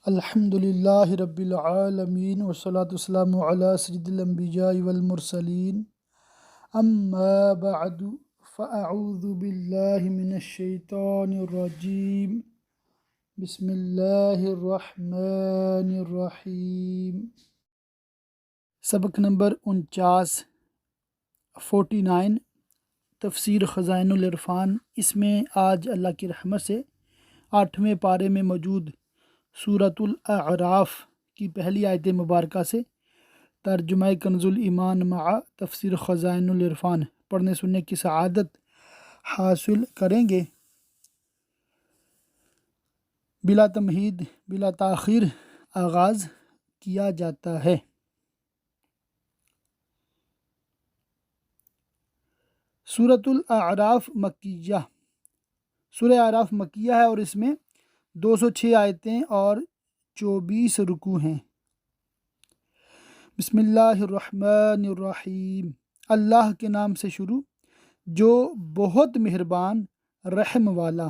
الحمد للہ رب العالمین والصلاة والسلام علی سید الانبیاء والمرسلین اما بعد فاعوذ باللہ من الشیطان الرجیم بسم اللہ الرحمن الرحیم۔ سبق نمبر 49 تفسیر خزائن العرفان۔ اس میں آج اللہ کی رحمت سے 8ویں پارے میں موجود سورۃ الاعراف کی پہلی آیت مبارکہ سے ترجمہ کنز الایمان مع تفسیر خزائن العرفان پڑھنے سننے کی سعادت حاصل کریں گے۔ بلا تمہید بلا تاخیر آغاز کیا جاتا ہے۔ سورۃ الاعراف مکیہ، سورہ اعراف مکیہ ہے اور اس میں 206 آیتیں اور 24 رکوع ہیں۔ بسم اللہ الرحمن الرحیم، اللہ کے نام سے شروع جو بہت مہربان رحم والا۔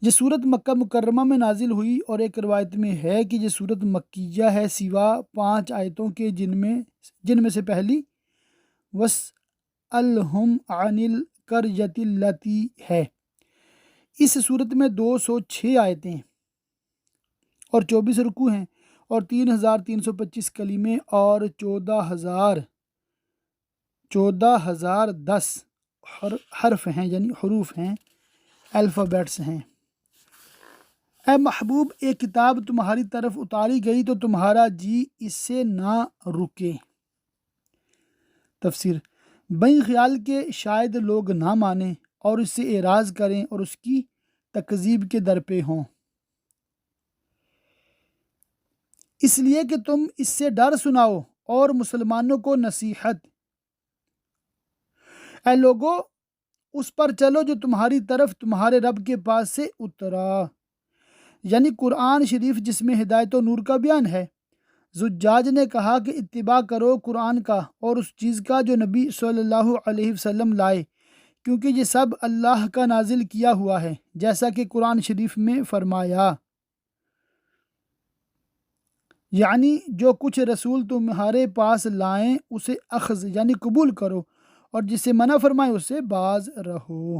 یہ صورت مکہ مکرمہ میں نازل ہوئی اور ایک روایت میں ہے کہ یہ صورت مکیہ ہے سوا 5 آیتوں کے جن میں سے پہلی وَاسْأَلْهُمْ عَنِ الْقَرْيَةِ الَّتِي ہے۔ اس صورت میں 206 آیتیں اور 24 رکوع ہیں اور 3325 کلمے اور 14,010 حرف ہیں، یعنی حروف ہیں، الفابیٹس ہیں۔ اے محبوب، ایک کتاب تمہاری طرف اتاری گئی تو تمہارا جی اس سے نہ رکے۔ تفسیر: بیں خیال کہ شاید لوگ نہ مانیں اور اس سے اعراض کریں اور اس کی تکذیب کے در پہ ہوں، اس لیے کہ تم اس سے ڈر سناؤ اور مسلمانوں کو نصیحت۔ اے لوگو، اس پر چلو جو تمہاری طرف تمہارے رب کے پاس سے اترا، یعنی قرآن شریف جس میں ہدایت و نور کا بیان ہے۔ زجاج نے کہا کہ اتباع کرو قرآن کا اور اس چیز کا جو نبی صلی اللہ علیہ وسلم لائے، کیونکہ یہ سب اللہ کا نازل کیا ہوا ہے، جیسا کہ قرآن شریف میں فرمایا، یعنی جو کچھ رسول تمہارے پاس لائیں اسے اخذ یعنی قبول کرو اور جسے منع فرمائے اس سے باز رہو،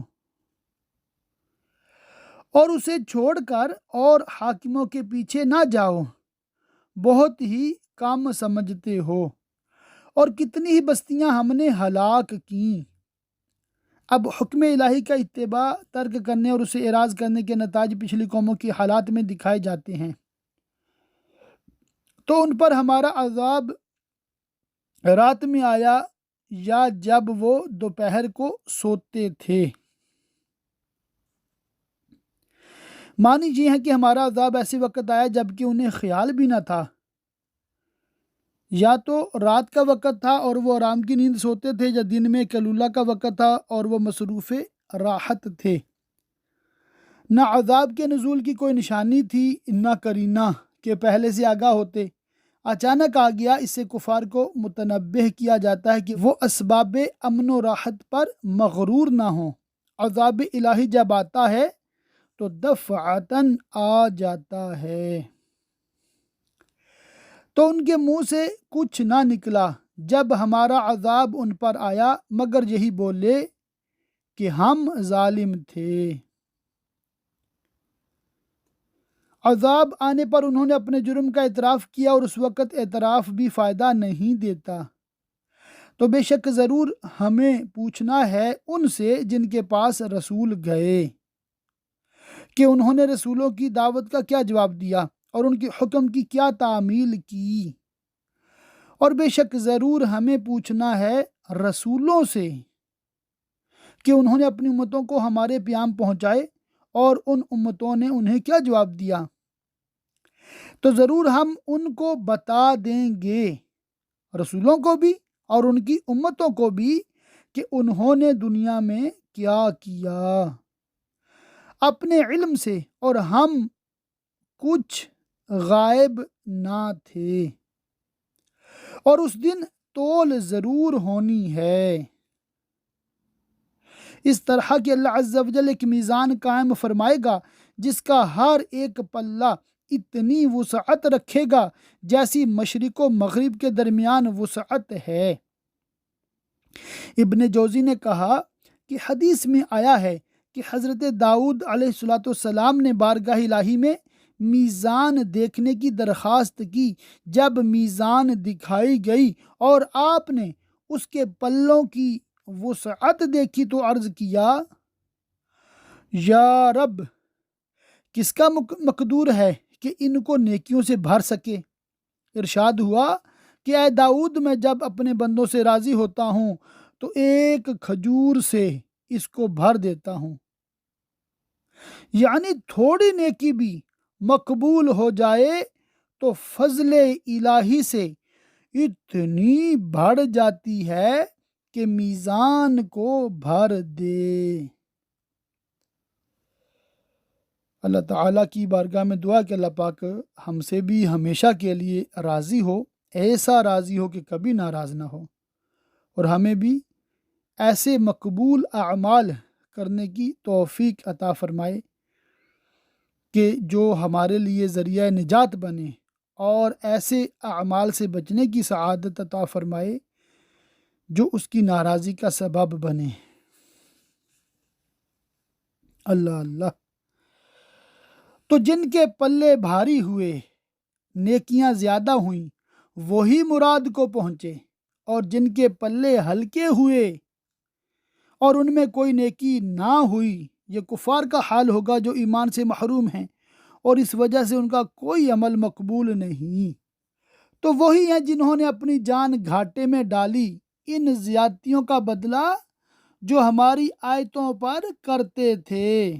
اور اسے چھوڑ کر اور حاکموں کے پیچھے نہ جاؤ، بہت ہی کم سمجھتے ہو، اور کتنی ہی بستیاں ہم نے ہلاک کیں۔ اب حکم الہی کا اتباع ترک کرنے اور اسے اعراض کرنے کے نتائج پچھلی قوموں کی حالات میں دکھائے جاتے ہیں۔ تو ان پر ہمارا عذاب رات میں آیا یا جب وہ دوپہر کو سوتے تھے۔ معنی یہ ہے کہ ہمارا عذاب ایسے وقت آیا جب کہ انہیں خیال بھی نہ تھا، یا تو رات کا وقت تھا اور وہ آرام کی نیند سوتے تھے، یا دن میں کیلولہ کا وقت تھا اور وہ مصروف راحت تھے۔ نہ عذاب کے نزول کی کوئی نشانی تھی، نہ قرینہ کہ پہلے سے آگاہ ہوتے۔ اچانک آ گیا۔ اس سے کفار کو متنبہ کیا جاتا ہے کہ وہ اسباب امن و راحت پر مغرور نہ ہوں۔ عذاب الہی جب آتا ہے تو دفعتاً آ جاتا ہے، تو ان کے منہ سے کچھ نہ نکلا جب ہمارا عذاب ان پر آیا مگر یہی بولے کہ ہم ظالم تھے۔ عذاب آنے پر انہوں نے اپنے جرم کا اعتراف کیا اور اس وقت اعتراف بھی فائدہ نہیں دیتا۔ تو بے شک ضرور ہمیں پوچھنا ہے ان سے جن کے پاس رسول گئے کہ انہوں نے رسولوں کی دعوت کا کیا جواب دیا اور ان کے حکم کی کیا تعمیل کی، اور بے شک ضرور ہمیں پوچھنا ہے رسولوں سے کہ انہوں نے اپنی امتوں کو ہمارے پیام پہنچائے اور ان امتوں نے انہیں کیا جواب دیا، تو ضرور ہم ان کو بتا دیں گے، رسولوں کو بھی اور ان کی امتوں کو بھی، کہ انہوں نے دنیا میں کیا کیا اپنے علم سے، اور ہم کچھ غائب نہ تھے، اور اس دن تول ضرور ہونی ہے۔ اس طرح کہ اللہ عز و جل ایک میزان قائم فرمائے گا جس کا ہر ایک پلہ اتنی وسعت رکھے گا جیسی مشرق و مغرب کے درمیان وسعت ہے۔ ابن جوزی نے کہا کہ حدیث میں آیا ہے کہ حضرت داؤد علیہ السلام نے بارگاہ الہی میں میزان دیکھنے کی درخواست کی۔ جب میزان دکھائی گئی اور آپ نے اس کے پلوں کی وسعت دیکھی تو عرض کیا، یا رب، کس کا مقدور ہے کہ ان کو نیکیوں سے بھر سکے؟ ارشاد ہوا کہ اے داؤد، میں جب اپنے بندوں سے راضی ہوتا ہوں تو ایک کھجور سے اس کو بھر دیتا ہوں۔ یعنی تھوڑی نیکی بھی مقبول ہو جائے تو فضل الہی سے اتنی بڑھ جاتی ہے کہ میزان کو بھر دے۔ اللہ تعالیٰ کی بارگاہ میں دعا کہ اللہ پاک ہم سے بھی ہمیشہ کے لیے راضی ہو، ایسا راضی ہو کہ کبھی ناراض نہ ہو، اور ہمیں بھی ایسے مقبول اعمال کرنے کی توفیق عطا فرمائے کہ جو ہمارے لیے ذریعہ نجات بنے، اور ایسے اعمال سے بچنے کی سعادت عطا فرمائے جو اس کی ناراضی کا سبب بنے۔ اللہ اللہ۔ تو جن کے پلے بھاری ہوئے، نیکیاں زیادہ ہوئیں، وہی مراد کو پہنچے، اور جن کے پلے ہلکے ہوئے اور ان میں کوئی نیکی نہ ہوئی، یہ کفار کا حال ہوگا جو ایمان سے محروم ہیں اور اس وجہ سے ان کا کوئی عمل مقبول نہیں۔ تو وہی ہیں جنہوں نے اپنی جان گھاٹے میں ڈالی ان زیادتیوں کا بدلہ جو ہماری آیتوں پر کرتے تھے،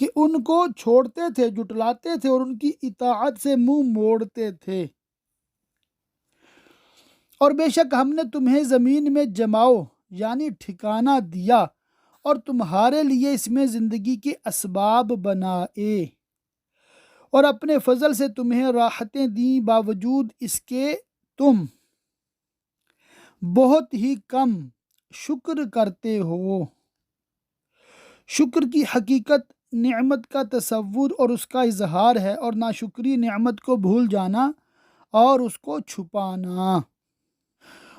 کہ ان کو چھوڑتے تھے، جھٹلاتے تھے اور ان کی اطاعت سے منہ موڑتے تھے۔ اور بے شک ہم نے تمہیں زمین میں جماؤ یعنی ٹھکانہ دیا اور تمہارے لیے اس میں زندگی کے اسباب بنائے، اور اپنے فضل سے تمہیں راحتیں دیں، باوجود اس کے تم بہت ہی کم شکر کرتے ہو۔ شکر کی حقیقت نعمت کا تصور اور اس کا اظہار ہے، اور ناشکری نعمت کو بھول جانا اور اس کو چھپانا۔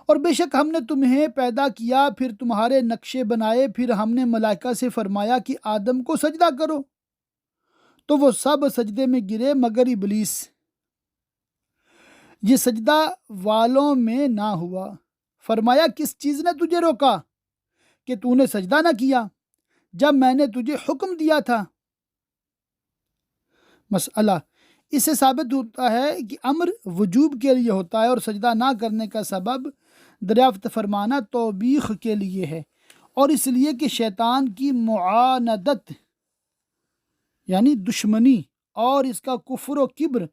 اور بے شک ہم نے تمہیں پیدا کیا، پھر تمہارے نقشے بنائے، پھر ہم نے ملائکہ سے فرمایا کہ آدم کو سجدہ کرو، تو وہ سب سجدے میں گرے مگر ابلیس، یہ سجدہ والوں میں نہ ہوا۔ فرمایا، کس چیز نے تجھے روکا کہ تو نے سجدہ نہ کیا جب میں نے تجھے حکم دیا تھا؟ مسئلہ اس سے ثابت ہوتا ہے کہ امر وجوب کے لیے ہوتا ہے، اور سجدہ نہ کرنے کا سبب دریافت فرمانا توبیخ کے لیے ہے، اور اس لیے کہ شیطان کی معاندت یعنی دشمنی اور اس کا کفر و کبر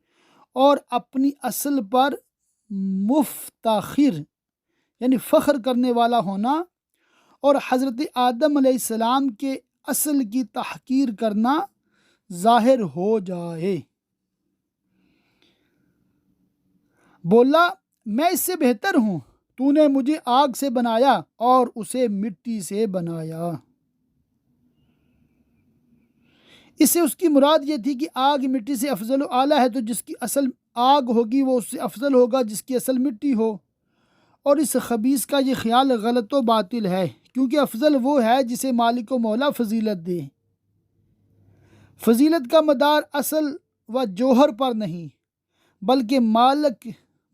اور اپنی اصل پر مفتخر یعنی فخر کرنے والا ہونا اور حضرت آدم علیہ السلام کے اصل کی تحقیر کرنا ظاہر ہو جائے۔ بولا، میں اس سے بہتر ہوں، تو نے مجھے آگ سے بنایا اور اسے مٹی سے بنایا۔ اس سے اس کی مراد یہ تھی کہ آگ مٹی سے افضل و اعلیٰ ہے، تو جس کی اصل آگ ہوگی وہ اس سے افضل ہوگا جس کی اصل مٹی ہو، اور اس خبیث کا یہ خیال غلط و باطل ہے، کیونکہ افضل وہ ہے جسے مالک و مولا فضیلت دے۔ فضیلت کا مدار اصل و جوہر پر نہیں بلکہ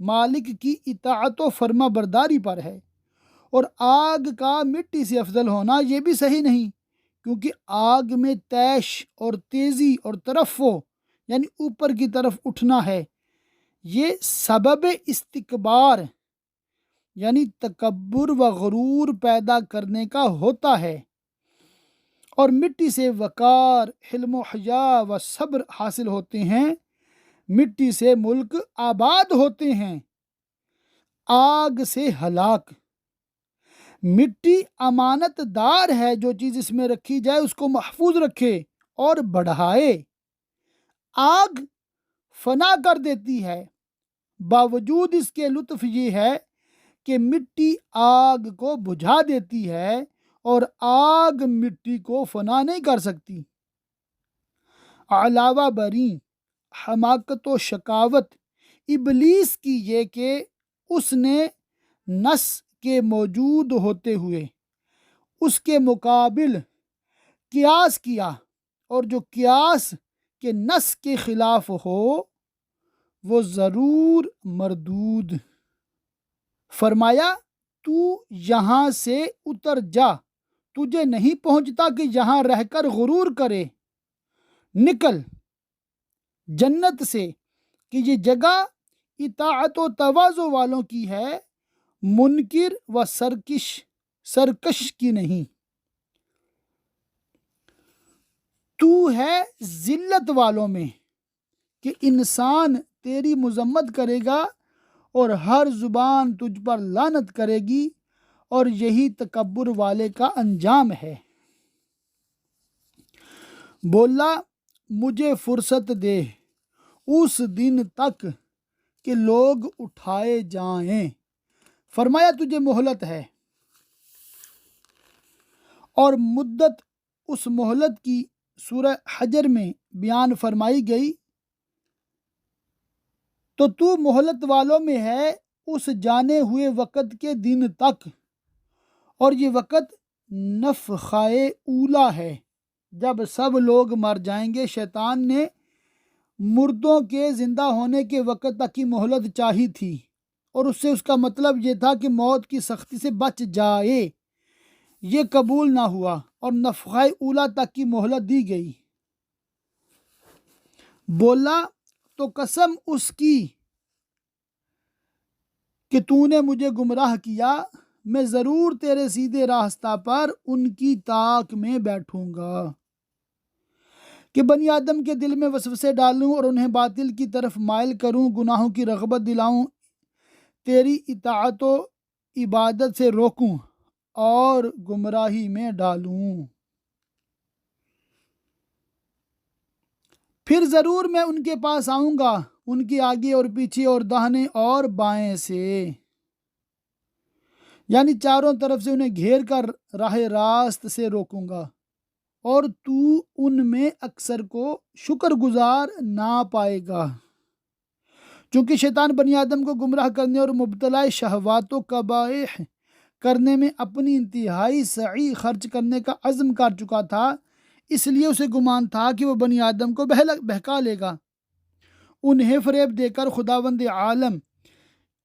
مالک کی اطاعت و فرما برداری پر ہے، اور آگ کا مٹی سے افضل ہونا یہ بھی صحیح نہیں، کیونکہ آگ میں تیش اور تیزی اور ترفع یعنی اوپر کی طرف اٹھنا ہے، یہ سبب استکبار یعنی تکبر و غرور پیدا کرنے کا ہوتا ہے، اور مٹی سے وقار، حلم و حیا و صبر حاصل ہوتے ہیں، مٹی سے ملک آباد ہوتے ہیں، آگ سے ہلاک۔ مٹی امانت دار ہے، جو چیز اس میں رکھی جائے اس کو محفوظ رکھے اور بڑھائے۔ آگ فنا کر دیتی ہے، باوجود اس کے لطف یہ ہے کہ مٹی آگ کو بجھا دیتی ہے اور آگ مٹی کو فنا نہیں کر سکتی۔ علاوہ بری حماقت و شقاوت ابلیس کی یہ کہ اس نے نس کے موجود ہوتے ہوئے اس کے مقابل قیاس کیا، اور جو قیاس کے نس کے خلاف ہو وہ ضرور مردود۔ فرمایا تو یہاں سے اتر جا، تجھے نہیں پہنچتا کہ یہاں رہ کر غرور کرے، نکل جنت سے کہ یہ جگہ اطاعت و تواضع والوں کی ہے، منکر و سرکش کی نہیں۔ تو ہے ذلت والوں میں کہ انسان تیری مذمت کرے گا اور ہر زبان تجھ پر لعنت کرے گی، اور یہی تکبر والے کا انجام ہے۔ بولا مجھے فرصت دے اس دن تک کہ لوگ اٹھائے جائیں۔ فرمایا تجھے مہلت ہے، اور مدت اس مہلت کی سورہ حجر میں بیان فرمائی گئی۔ تو مہلت والوں میں ہے اس جانے ہوئے وقت کے دن تک، اور یہ وقت نفخہ اولا ہے، جب سب لوگ مر جائیں گے۔ شیطان نے مردوں کے زندہ ہونے کے وقت تک کی مہلت چاہی تھی، اور اس سے اس کا مطلب یہ تھا کہ موت کی سختی سے بچ جائے، یہ قبول نہ ہوا اور نفخہ اولا تک کی مہلت دی گئی۔ بولا تو قسم اس کی کہ تو نے مجھے گمراہ کیا، میں ضرور تیرے سیدھے راستہ پر ان کی طاق میں بیٹھوں گا، کہ بنی آدم کے دل میں وسوسے ڈالوں اور انہیں باطل کی طرف مائل کروں، گناہوں کی رغبت دلاؤں، تیری اطاعت و عبادت سے روکوں اور گمراہی میں ڈالوں۔ پھر ضرور میں ان کے پاس آؤں گا، ان کے آگے اور پیچھے اور داہنے اور بائیں سے، یعنی چاروں طرف سے انہیں گھیر کر راہ راست سے روکوں گا، اور تو ان میں اکثر کو شکر گزار نہ پائے گا، چونکہ شیطان بنی آدم کو گمراہ کرنے اور مبتلا شہوات و قبائح کرنے میں اپنی انتہائی سعی خرچ کرنے کا عزم کر چکا تھا، اس لیے اسے گمان تھا کہ وہ بنی آدم کو بہکا لے گا، انہیں فریب دے کر خداوند عالم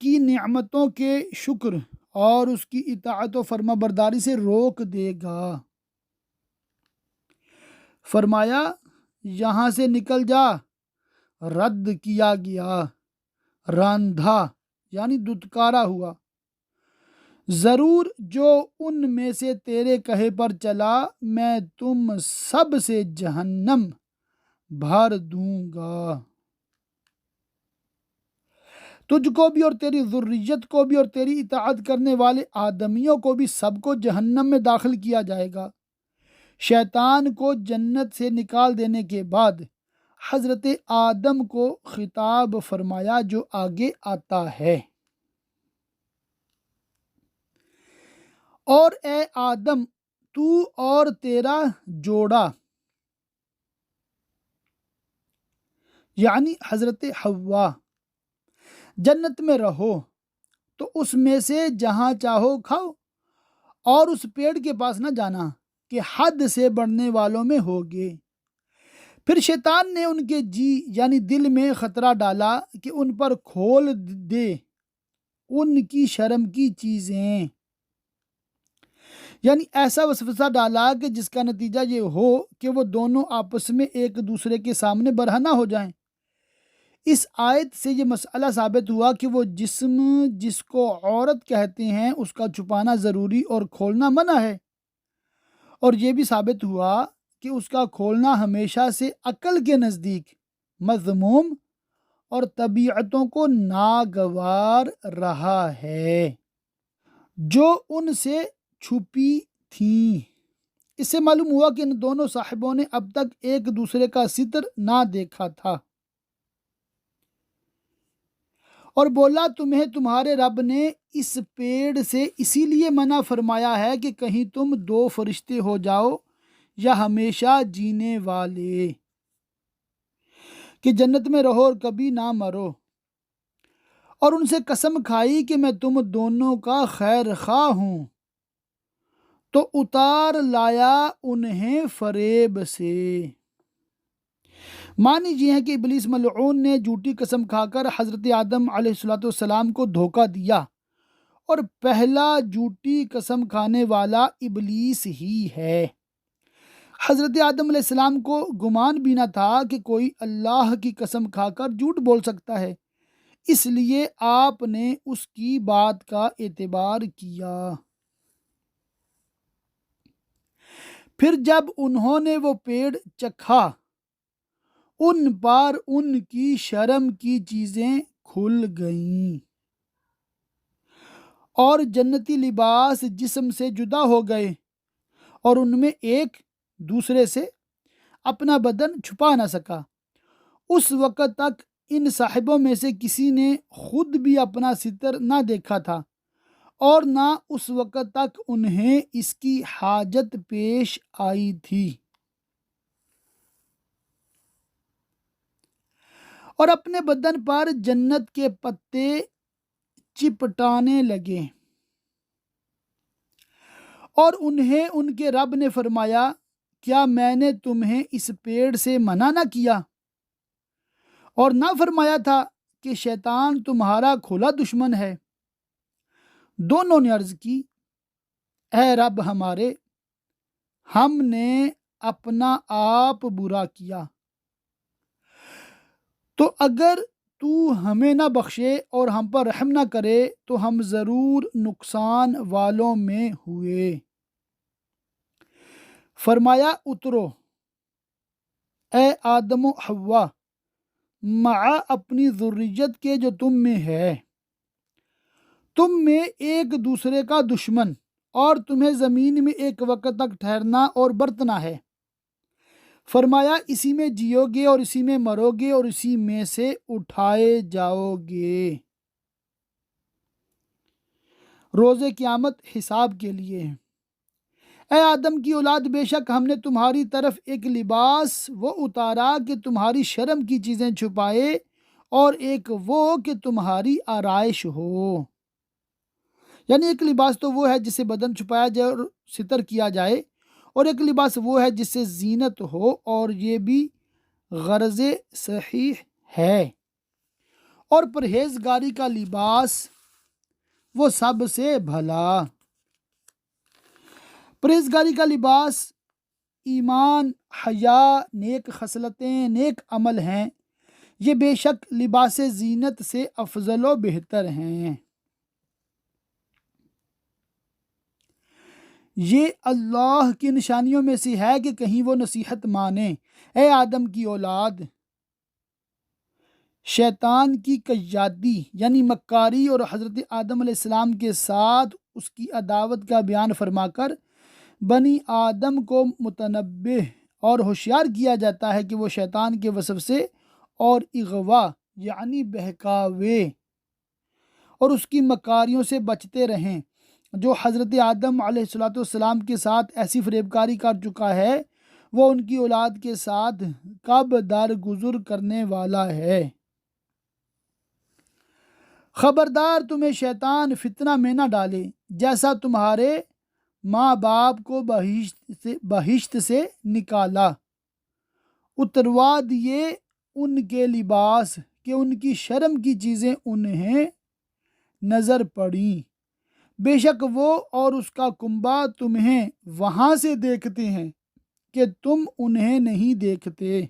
کی نعمتوں کے شکر اور اس کی اطاعت و فرما برداری سے روک دے گا۔ فرمایا یہاں سے نکل جا، رد کیا گیا، راندھا یعنی دھتکارا ہوا، ضرور جو ان میں سے تیرے کہے پر چلا میں تم سب سے جہنم بھر دوں گا، تجھ کو بھی اور تیری ذریت کو بھی اور تیری اطاعت کرنے والے آدمیوں کو بھی سب کو جہنم میں داخل کیا جائے گا۔ شیطان کو جنت سے نکال دینے کے بعد حضرت آدم کو خطاب فرمایا جو آگے آتا ہے، اور اے آدم تو اور تیرا جوڑا یعنی حضرت حوا جنت میں رہو، تو اس میں سے جہاں چاہو کھاؤ، اور اس پیڑ کے پاس نہ جانا کہ حد سے بڑھنے والوں میں ہوگے۔ پھر شیطان نے ان کے جی یعنی دل میں خطرہ ڈالا کہ ان پر کھول دے ان کی شرم کی چیزیں، یعنی ایسا وسوسہ ڈالا کہ جس کا نتیجہ یہ ہو کہ وہ دونوں آپس میں ایک دوسرے کے سامنے برہنہ ہو جائیں۔ اس آیت سے یہ مسئلہ ثابت ہوا کہ وہ جسم جس کو عورت کہتے ہیں اس کا چھپانا ضروری اور کھولنا منع ہے، اور یہ بھی ثابت ہوا کہ اس کا کھولنا ہمیشہ سے عقل کے نزدیک مذموم اور طبیعتوں کو ناگوار رہا ہے جو ان سے چھپی تھیں۔ اس سے معلوم ہوا کہ ان دونوں صاحبوں نے اب تک ایک دوسرے کا ستر نہ دیکھا تھا، اور بولا تمہیں تمہارے رب نے اس پیڑ سے اسی لیے منع فرمایا ہے کہ کہیں تم دو فرشتے ہو جاؤ یا ہمیشہ جینے والے، کہ جنت میں رہو اور کبھی نہ مرو۔ اور ان سے قسم کھائی کہ میں تم دونوں کا خیر خواہ ہوں، تو اتار لایا انہیں فریب سے۔ معنی یہ ہے کہ ابلیس ملعون نے جھوٹی قسم کھا کر حضرت آدم علیہ السلام کو دھوکہ دیا، اور پہلا جھوٹی قسم کھانے والا ابلیس ہی ہے۔ حضرت آدم علیہ السلام کو گمان بھی نہ تھا کہ کوئی اللہ کی قسم کھا کر جھوٹ بول سکتا ہے، اس لیے آپ نے اس کی بات کا اعتبار کیا۔ پھر جب انہوں نے وہ پیڑ چکھا، ان پر ان کی شرم کی چیزیں کھل گئیں، اور جنتی لباس جسم سے جدا ہو گئے، اور ان میں ایک دوسرے سے اپنا بدن چھپا نہ سکا۔ اس وقت تک ان صاحبوں میں سے کسی نے خود بھی اپنا ستر نہ دیکھا تھا، اور نہ اس وقت تک انہیں اس کی حاجت پیش آئی تھی، اور اپنے بدن پر جنت کے پتے چپٹانے لگے۔ اور انہیں ان کے رب نے فرمایا، کیا میں نے تمہیں اس پیڑ سے منع نہ کیا، اور نہ فرمایا تھا کہ شیطان تمہارا کھلا دشمن ہے؟ دونوں نے عرض کی، اے رب ہمارے، ہم نے اپنا آپ برا کیا، تو اگر تو ہمیں نہ بخشے اور ہم پر رحم نہ کرے تو ہم ضرور نقصان والوں میں ہوئے۔ فرمایا، اترو اے آدم و حوا مع اپنی ذریت کے جو تم میں ہے، تم میں ایک دوسرے کا دشمن، اور تمہیں زمین میں ایک وقت تک ٹھہرنا اور برتنا ہے۔ فرمایا، اسی میں جیو گے اور اسی میں مرو گے اور اسی میں سے اٹھائے جاؤ گے۔ روز قیامت حساب کے لیے ہے۔ اے آدم کی اولاد، بے شک ہم نے تمہاری طرف ایک لباس وہ اتارا کہ تمہاری شرم کی چیزیں چھپائے، اور ایک وہ کہ تمہاری آرائش ہو۔ یعنی ایک لباس تو وہ ہے جس سے بدن چھپایا جائے اور ستر کیا جائے، اور ایک لباس وہ ہے جس سے زینت ہو، اور یہ بھی غرض صحیح ہے۔ اور پرہیزگاری کا لباس وہ سب سے بھلا۔ پرہیزگاری کا لباس ایمان، حیا، نیک خصلتیں، نیک عمل ہیں، یہ بے شک لباس زینت سے افضل و بہتر ہیں۔ یہ اللہ کی نشانیوں میں سے ہے کہ کہیں وہ نصیحت مانے۔ اے آدم کی اولاد، شیطان کی قیادی یعنی مکاری اور حضرت آدم علیہ السلام کے ساتھ اس کی عداوت کا بیان فرما کر بنی آدم کو متنبہ اور ہوشیار کیا جاتا ہے کہ وہ شیطان کے وسوسے اور اغوا یعنی بہکاوے اور اس کی مکاریوں سے بچتے رہیں۔ جو حضرت آدم علیہ السلام کے ساتھ ایسی فریب کاری کر چکا ہے، وہ ان کی اولاد کے ساتھ کب درگزر کرنے والا ہے۔ خبردار تمہیں شیطان فتنہ میں نہ ڈالے، جیسا تمہارے ماں باپ کو بہشت سے نکالا، اتروا دیے ان کے لباس کہ ان کی شرم کی چیزیں انہیں نظر پڑیں، بے شک وہ اور اس کا کنبہ تمہیں وہاں سے دیکھتے ہیں کہ تم انہیں نہیں دیکھتے۔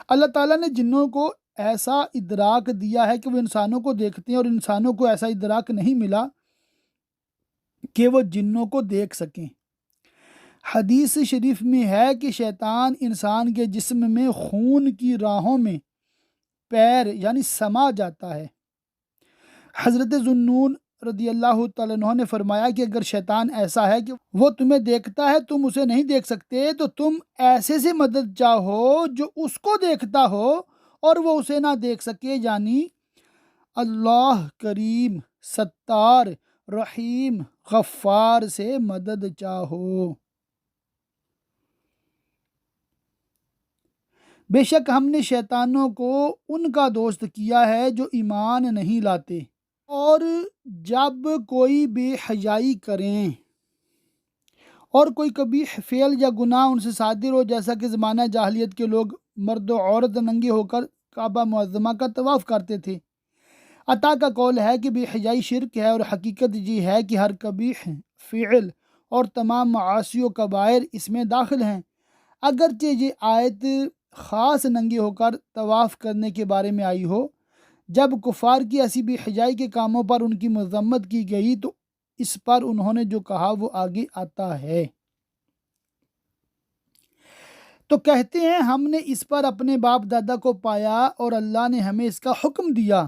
اللہ تعالیٰ نے جنوں کو ایسا ادراک دیا ہے کہ وہ انسانوں کو دیکھتے ہیں، اور انسانوں کو ایسا ادراک نہیں ملا کہ وہ جنوں کو دیکھ سکیں۔ حدیث شریف میں ہے کہ شیطان انسان کے جسم میں خون کی راہوں میں پیر یعنی سما جاتا ہے۔ حضرت ذوالنون رضی اللہ تعالیٰ عنہ نے فرمایا کہ اگر شیطان ایسا ہے کہ وہ تمہیں دیکھتا ہے تم اسے نہیں دیکھ سکتے، تو تم ایسے سے مدد چاہو جو اس کو دیکھتا ہو اور وہ اسے نہ دیکھ سکے، یعنی اللہ کریم، ستار، رحیم، غفار سے مدد چاہو۔ بے شک ہم نے شیطانوں کو ان کا دوست کیا ہے جو ایمان نہیں لاتے، اور جب کوئی بے حیائی کریں اور کوئی قبیح فعل یا گناہ ان سے صادر ہو، جیسا کہ زمانہ جاہلیت کے لوگ مرد و عورت ننگے ہو کر کعبہ معظمہ کا طواف کرتے تھے۔ عطا کا قول ہے کہ بے حیائی شرک ہے، اور حقیقت یہ ہے کہ ہر قبیح فعل اور تمام معاصی و کبائر اس میں داخل ہیں۔ اگرچہ یہ آیت خاص ننگے ہو کر طواف کرنے کے بارے میں آئی ہو، جب کفار کی ایسی بے حیائی کے کاموں پر ان کی مذمت کی گئی تو اس پر انہوں نے جو کہا وہ آگے آتا ہے۔ تو کہتے ہیں ہم نے اس پر اپنے باپ دادا کو پایا اور اللہ نے ہمیں اس کا حکم دیا۔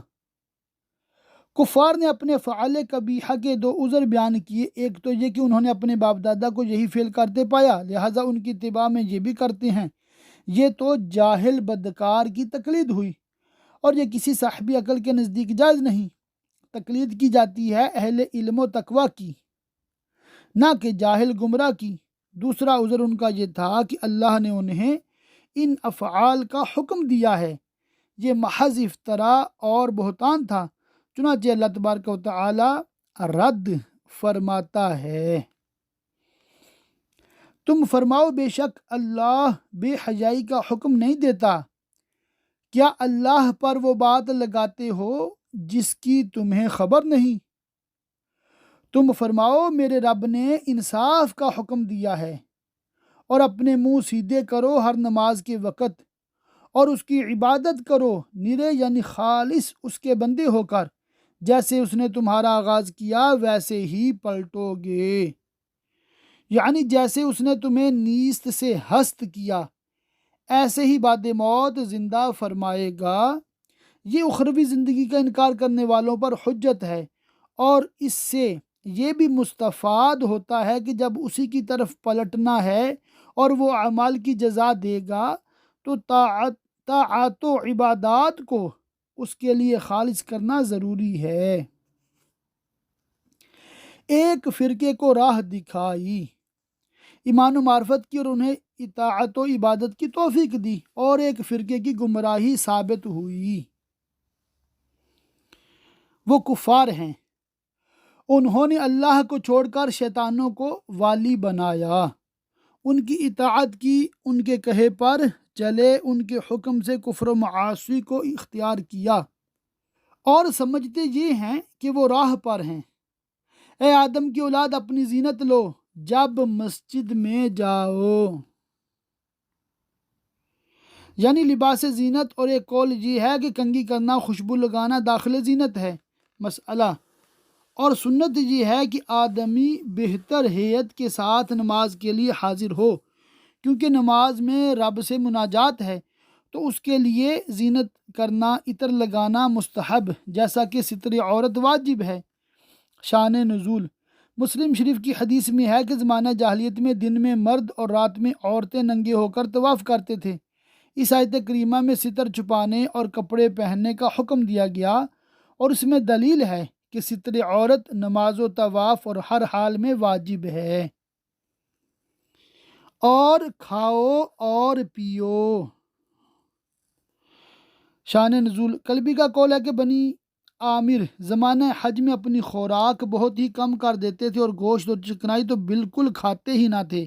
کفار نے اپنے فعال قبیحہ کے دو عذر بیان کیے، ایک تو یہ کہ انہوں نے اپنے باپ دادا کو یہی فعل کرتے پایا، لہٰذا ان کی اتباع میں یہ بھی کرتے ہیں۔ یہ تو جاہل بدکار کی تقلید ہوئی، اور یہ کسی صاحب عقل کے نزدیک جائز نہیں۔ تقلید کی جاتی ہے اہل علم و تقوی کی، نہ کہ جاہل گمراہ کی۔ دوسرا عذر ان کا یہ تھا کہ اللہ نے انہیں ان افعال کا حکم دیا ہے، یہ محض افتراء اور بہتان تھا۔ چنانچہ اللہ تبارک و تعالی رد فرماتا ہے، تم فرماؤ بے شک اللہ بے حیائی کا حکم نہیں دیتا، کیا اللہ پر وہ بات لگاتے ہو جس کی تمہیں خبر نہیں؟ تم فرماؤ میرے رب نے انصاف کا حکم دیا ہے، اور اپنے منہ سیدھے کرو ہر نماز کے وقت، اور اس کی عبادت کرو نرے یعنی خالص اس کے بندے ہو کر، جیسے اس نے تمہارا آغاز کیا ویسے ہی پلٹو گے، یعنی جیسے اس نے تمہیں نیست سے ہست کیا ایسے ہی بعد موت زندہ فرمائے گا۔ یہ اخروی زندگی کا انکار کرنے والوں پر حجت ہے، اور اس سے یہ بھی مستفاد ہوتا ہے کہ جب اسی کی طرف پلٹنا ہے اور وہ اعمال کی جزا دے گا تو طاعات و عبادات کو اس کے لیے خالص کرنا ضروری ہے۔ ایک فرقے کو راہ دکھائی، ایمان و معرفت کی اور انہیں اطاعت و عبادت کی توفیق دی، اور ایک فرقے کی گمراہی ثابت ہوئی۔ وہ کفار ہیں، انہوں نے اللہ کو چھوڑ کر شیطانوں کو والی بنایا، ان کی اطاعت کی، ان کے کہے پر چلے، ان کے حکم سے کفر و معاصی کو اختیار کیا، اور سمجھتے یہ ہیں کہ وہ راہ پر ہیں۔ اے آدم کی اولاد اپنی زینت لو جب مسجد میں جاؤ، یعنی لباس زینت، اور ایک قول یہ ہے کہ کنگھی کرنا، خوشبو لگانا داخل زینت ہے۔ مسئلہ اور سنت یہ ہے کہ آدمی بہتر ہیئت کے ساتھ نماز کے لیے حاضر ہو، کیونکہ نماز میں رب سے مناجات ہے، تو اس کے لیے زینت کرنا، عطر لگانا مستحب، جیسا کہ ستر عورت واجب ہے۔ شان نزول، مسلم شریف کی حدیث میں ہے کہ زمانہ جاہلیت میں دن میں مرد اور رات میں عورتیں ننگے ہو کر طواف کرتے تھے۔ اس آیت کریمہ میں ستر چھپانے اور کپڑے پہننے کا حکم دیا گیا، اور اس میں دلیل ہے کہ ستر عورت نماز و طواف اور ہر حال میں واجب ہے۔ اور کھاؤ اور پیو، شان نزول، کلبی کا قول ہے کہ بنی عامر زمانہ حج میں اپنی خوراک بہت ہی کم کر دیتے تھے، اور گوشت اور چکنائی تو بالکل کھاتے ہی نہ تھے،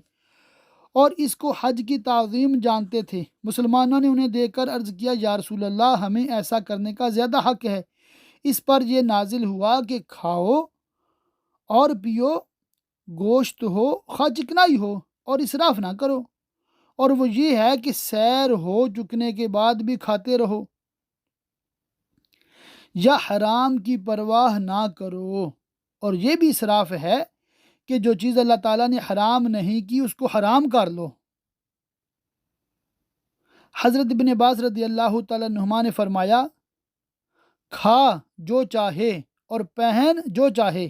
اور اس کو حج کی تعظیم جانتے تھے۔ مسلمانوں نے انہیں دیکھ کر عرض کیا، یا رسول اللہ، ہمیں ایسا کرنے کا زیادہ حق ہے۔ اس پر یہ نازل ہوا کہ کھاؤ اور پیو، گوشت ہو خواہ چکنائی ہو، اور اسراف نہ کرو، اور وہ یہ ہے کہ سیر ہو چکنے کے بعد بھی کھاتے رہو، یا حرام کی پرواہ نہ کرو، اور یہ بھی اسراف ہے کہ جو چیز اللہ تعالیٰ نے حرام نہیں کی اس کو حرام کر لو۔ حضرت ابن عباس رضی اللہ تعالیٰ عنہما نے فرمایا، کھا جو چاہے اور پہن جو چاہے،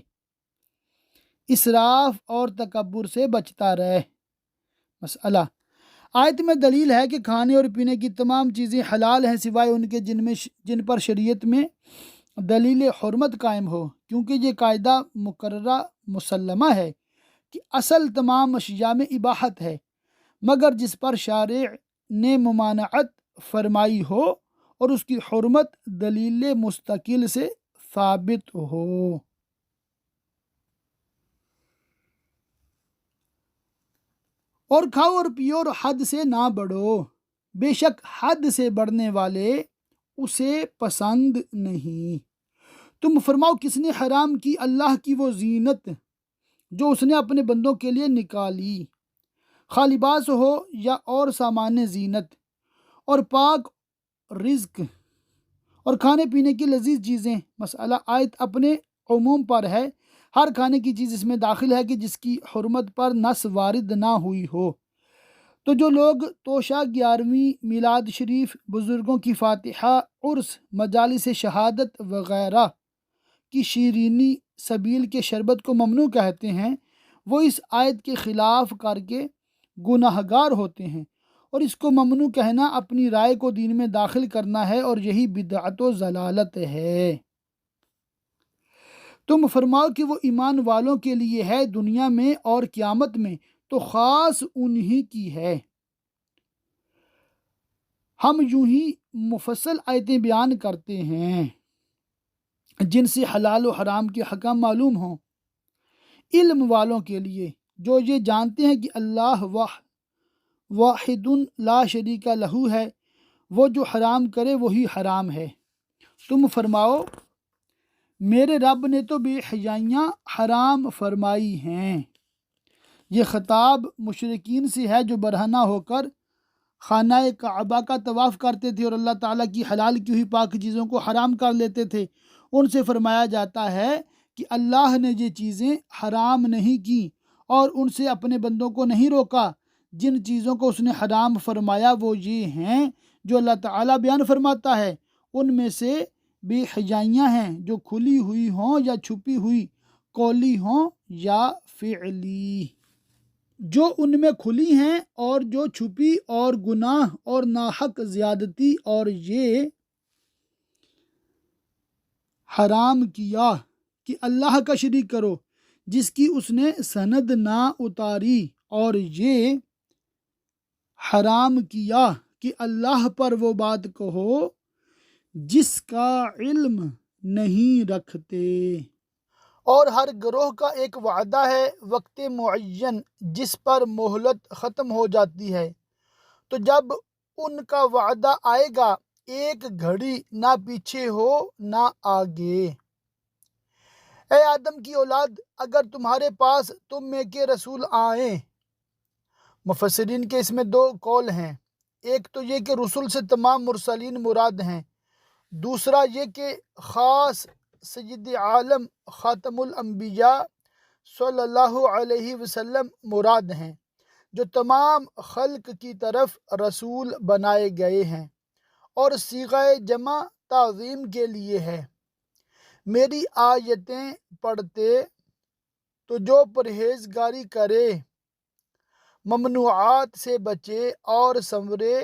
اسراف اور تکبر سے بچتا رہے۔ مسئلہ، آیت میں دلیل ہے کہ کھانے اور پینے کی تمام چیزیں حلال ہیں سوائے ان کے جن پر شریعت میں دلیل حرمت قائم ہو، کیونکہ یہ قاعدہ مقررہ مسلمہ ہے کہ اصل تمام اشیاء میں اباحت ہے، مگر جس پر شارع نے ممانعت فرمائی ہو اور اس کی حرمت دلیل مستقل سے ثابت ہو۔ اور کھاؤ اور پیو اور حد سے نہ بڑھو، بے شک حد سے بڑھنے والے اسے پسند نہیں۔ تم فرماؤ کس نے حرام کی اللہ کی وہ زینت جو اس نے اپنے بندوں کے لیے نکالی، خواہ لباس ہو یا اور سامان زینت، اور پاک رزق اور کھانے پینے کی لذیذ چیزیں۔ مسئلہ آیت اپنے عموم پر ہے، ہر کھانے کی چیز اس میں داخل ہے کہ جس کی حرمت پر نص وارد نہ ہوئی ہو۔ تو جو لوگ توشہ 11ویں میلاد شریف، بزرگوں کی فاتحہ، عرس، مجالس شہادت وغیرہ کی شیرینی سبیل کے شربت کو ممنوع کہتے ہیں، وہ اس آیت کے خلاف کر کے گناہ گار ہوتے ہیں، اور اس کو ممنوع کہنا اپنی رائے کو دین میں داخل کرنا ہے، اور یہی بدعت و ضلالت ہے۔ تم فرماؤ کہ وہ ایمان والوں کے لیے ہے دنیا میں اور قیامت میں تو خاص انہی کی ہے۔ ہم یوں ہی مفصل آیتیں بیان کرتے ہیں جن سے حلال و حرام کے حکم معلوم ہوں، علم والوں کے لیے جو یہ جانتے ہیں کہ اللہ واحد لا شریک لہو ہے، وہ جو حرام کرے وہی حرام ہے۔ تم فرماؤ میرے رب نے تو بے حیائیاں حرام فرمائی ہیں۔ یہ خطاب مشرکین سے ہے جو برہنہ ہو کر خانہ کعبہ کا طواف کرتے تھے اور اللہ تعالیٰ کی حلال کی ہوئی پاک چیزوں کو حرام کر لیتے تھے۔ ان سے فرمایا جاتا ہے کہ اللہ نے یہ چیزیں حرام نہیں کی اور ان سے اپنے بندوں کو نہیں روکا۔ جن چیزوں کو اس نے حرام فرمایا وہ یہ ہیں جو اللہ تعالیٰ بیان فرماتا ہے، ان میں سے بے حیائیاں ہیں جو کھلی ہوئی ہوں یا چھپی ہوئی، قولی ہوں یا فعلی۔ جو ان میں کھلی ہیں اور جو چھپی، اور گناہ اور ناحق زیادتی، اور یہ حرام کیا کہ اللہ کا شریک کرو جس کی اس نے سند نہ اتاری، اور یہ حرام کیا کہ اللہ پر وہ بات کہو جس کا علم نہیں رکھتے۔ اور ہر گروہ کا ایک وعدہ ہے وقت معین جس پر مہلت ختم ہو جاتی ہے، تو جب ان کا وعدہ آئے گا ایک گھڑی نہ پیچھے ہو نہ آگے۔ اے آدم کی اولاد، اگر تمہارے پاس تم میں کے رسول آئیں، مفسرین کے اس میں دو قول ہیں، ایک تو یہ کہ رسول سے تمام مرسلین مراد ہیں، دوسرا یہ کہ خاص سید عالم خاتم الانبیاء صلی اللہ علیہ وسلم مراد ہیں جو تمام خلق کی طرف رسول بنائے گئے ہیں، اور صیغہ جمع تعظیم کے لیے ہے۔ میری آیتیں پڑھتے تو جو پرہیزگاری کرے، ممنوعات سے بچے اور سنورے،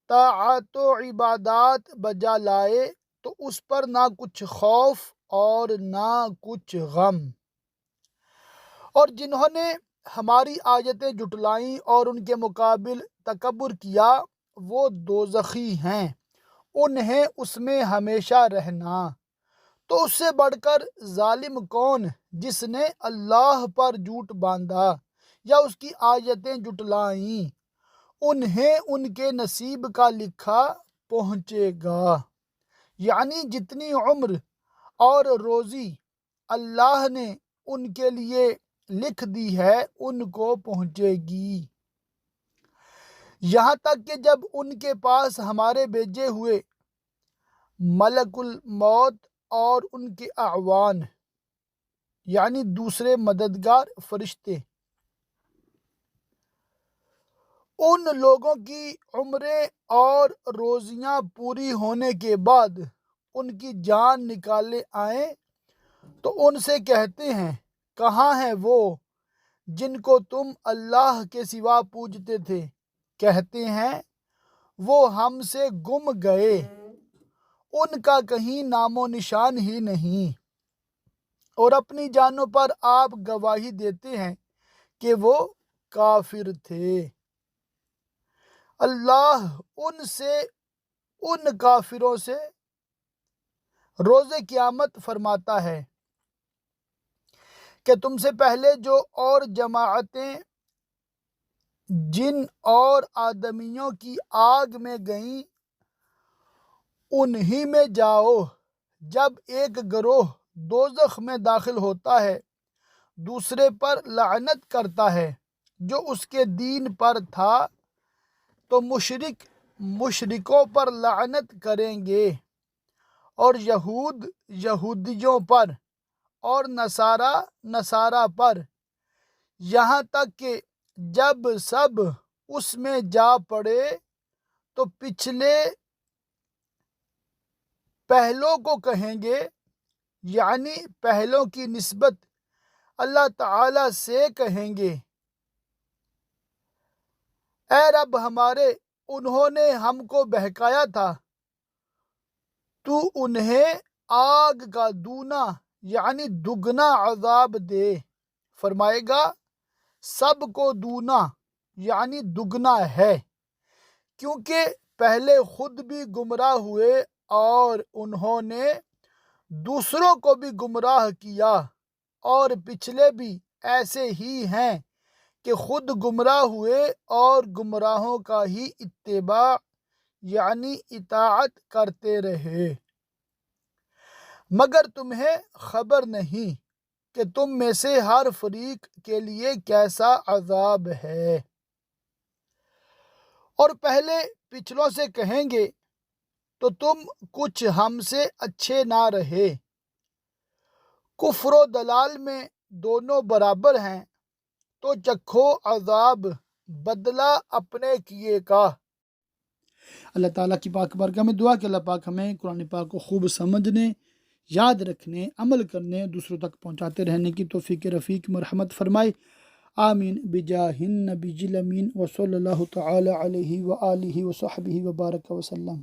طاعات و عبادات بجا لائے، تو اس پر نہ کچھ خوف اور نہ کچھ غم۔ اور جنہوں نے ہماری آیتیں جھٹلائیں اور ان کے مقابل تکبر کیا، وہ دوزخی ہیں، انہیں اس میں ہمیشہ رہنا۔ تو اس سے بڑھ کر ظالم کون جس نے اللہ پر جھوٹ باندھا یا اس کی آیتیں جھٹلائیں، انہیں ان کے نصیب کا لکھا پہنچے گا، یعنی جتنی عمر اور روزی اللہ نے ان کے لیے لکھ دی ہے ان کو پہنچے گی، یہاں تک کہ جب ان کے پاس ہمارے بھیجے ہوئے ملک الموت اور ان کے اعوان یعنی دوسرے مددگار فرشتے ان لوگوں کی عمریں اور روزیاں پوری ہونے کے بعد ان کی جان نکالے آئیں، تو ان سے کہتے ہیں کہاں ہیں وہ جن کو تم اللہ کے سوا پوجتے تھے؟ کہتے ہیں وہ ہم سے گم گئے، ان کا کہیں نام و نشان ہی نہیں، اور اپنی جانوں پر آپ گواہی دیتے ہیں کہ وہ کافر تھے۔ اللہ ان کافروں سے روز قیامت فرماتا ہے کہ تم سے پہلے جو اور جماعتیں جن اور آدمیوں کی آگ میں گئیں انہی میں جاؤ۔ جب ایک گروہ دوزخ میں داخل ہوتا ہے دوسرے پر لعنت کرتا ہے جو اس کے دین پر تھا، تو مشرکوں پر لعنت کریں گے، اور یہودیوں پر اور نصارہ پر، یہاں تک کہ جب سب اس میں جا پڑے تو پچھلے پہلوں کو کہیں گے، یعنی پہلوں کی نسبت اللہ تعالی سے کہیں گے، اے رب ہمارے، انہوں نے ہم کو بہکایا تھا، تو انہیں آگ کا دونا یعنی دگنا عذاب دے۔ فرمائے گا سب کو دونا یعنی دگنا ہے، کیونکہ پہلے خود بھی گمراہ ہوئے اور انہوں نے دوسروں کو بھی گمراہ کیا، اور پچھلے بھی ایسے ہی ہیں کہ خود گمراہ ہوئے اور گمراہوں کا ہی اتباع یعنی اطاعت کرتے رہے۔ مگر تمہیں خبر نہیں کہ تم میں سے ہر فریق کے لیے کیسا عذاب ہے۔ اور پہلے پچھلوں سے کہیں گے تو تم کچھ ہم سے اچھے نہ رہے، کفر و دلال میں دونوں برابر ہیں، تو چکھو عذاب بدلہ اپنے کیے کا۔ اللہ تعالیٰ کی پاک بارگاہ میں دعا کہ اللہ پاک ہمیں قرآن پاک کو خوب سمجھنے، یاد رکھنے، عمل کرنے، دوسروں تک پہنچاتے رہنے کی توفیق رفیق مرحمت فرمائے، آمین بجاہ النبی الامین وصلی اللہ تعالی علیہ وآلہ وصحبہ وبارک وسلم۔